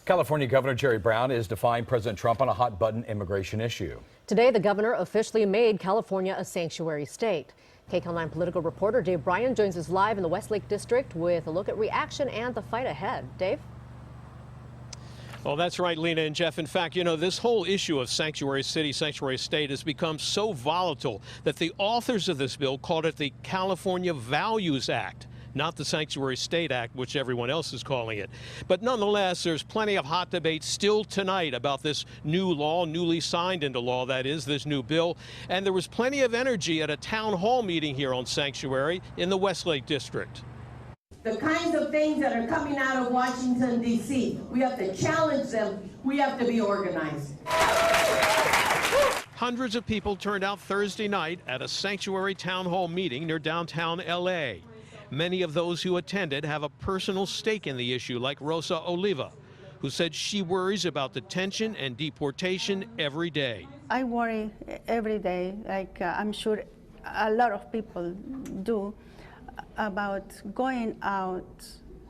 California Governor Jerry Brown is defying President Trump on a hot-button immigration issue. Today, the governor officially made California a sanctuary state. KCAL9 political reporter Dave Bryan joins us live in the Westlake District with a look at reaction and the fight ahead. Dave? Well, that's right, Lena and Jeff. In fact, this whole issue of sanctuary city, sanctuary state has become so volatile that the authors of this bill called it the California Values Act, not the Sanctuary State Act, which everyone else is calling it. But nonetheless, there's plenty of hot debate still tonight about this new law, newly signed into law, that is, this new bill. And there was plenty of energy at a town hall meeting here on sanctuary in the Westlake District. The kinds of things that are coming out of Washington, D.C., we have to challenge them. We have to be organized. Hundreds of people turned out Thursday night at a sanctuary town hall meeting near downtown L.A. Many of those who attended have a personal stake in the issue, like Rosa Oliva, who said she worries about detention and deportation every day. I worry every day, like I'm sure a lot of people do, about going out,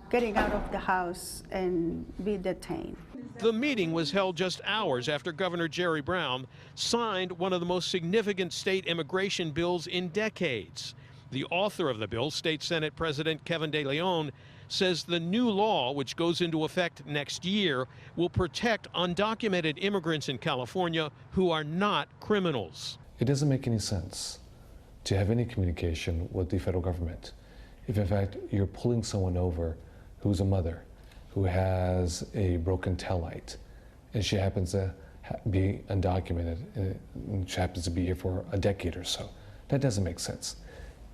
getting out of the house and be detained. The meeting was held just hours after Governor Jerry Brown signed one of the most significant state immigration bills in decades. The author of the bill, State Senate President Kevin De Leon, says the new law, which goes into effect next year, will protect undocumented immigrants in California who are not criminals. It doesn't make any sense to have any communication with the federal government if in fact you're pulling someone over who's a mother, who has a broken taillight, and she happens to be undocumented, and she happens to be here for a decade or so. That doesn't make sense.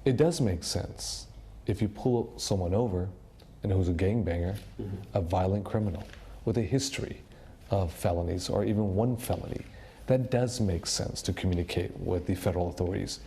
It does make sense if you pull someone over and who's a gangbanger, a violent criminal with a history of felonies or even one felony. That does make sense to communicate with the federal authorities.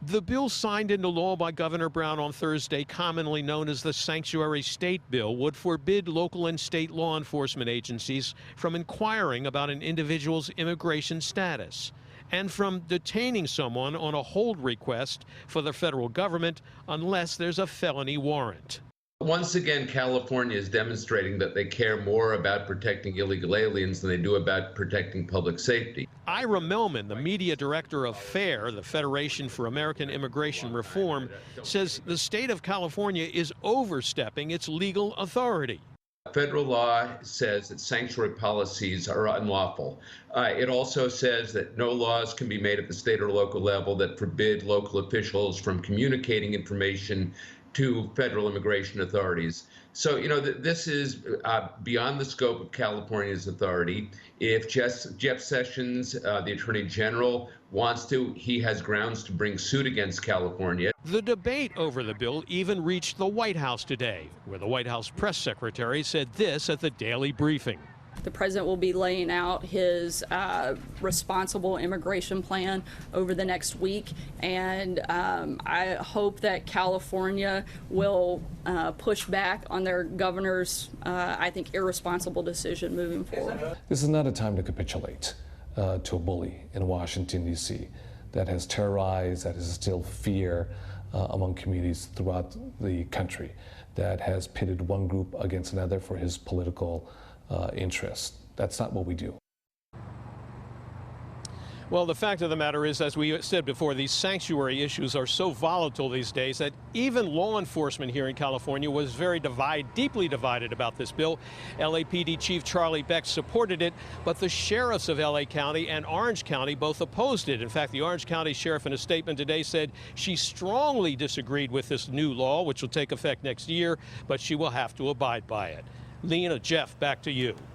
The bill signed into law by Governor Brown on Thursday, commonly known as the Sanctuary State Bill, would forbid local and state law enforcement agencies from inquiring about an individual's immigration status and from detaining someone on a hold request for the federal government unless there's a felony warrant. Once again, California is demonstrating that they care more about protecting illegal aliens than they do about protecting public safety. Ira Millman, the media director of FAIR, the Federation for American Immigration Reform, says the state of California is overstepping its legal authority. Federal law says that sanctuary policies are unlawful. It also says that no laws can be made at the state or local level that forbid local officials from communicating information to federal immigration authorities. So, this is beyond the scope of California's authority. If Jeff Sessions, the Attorney General, wants to, he has grounds to bring suit against California. The debate over the bill even reached the White House today, where the White House press secretary said this at the daily briefing. The president will be laying out his responsible immigration plan over the next week, and I hope that California will push back on their governor's, I think, irresponsible decision moving forward. This is not a time to capitulate to a bully in Washington, D.C. that has terrorized, that has instilled fear among communities throughout the country, that has pitted one group against another for his political interest. That's not what we do. Well, the fact of the matter is, as we said before, these sanctuary issues are so volatile these days that even law enforcement here in California was very deeply divided about this bill. LAPD Chief Charlie Beck supported it, but the sheriffs of LA County and Orange County both opposed it. In fact, the Orange County sheriff in a statement today said she strongly disagreed with this new law, which will take effect next year, but she will have to abide by it. Lena, Jeff, back to you.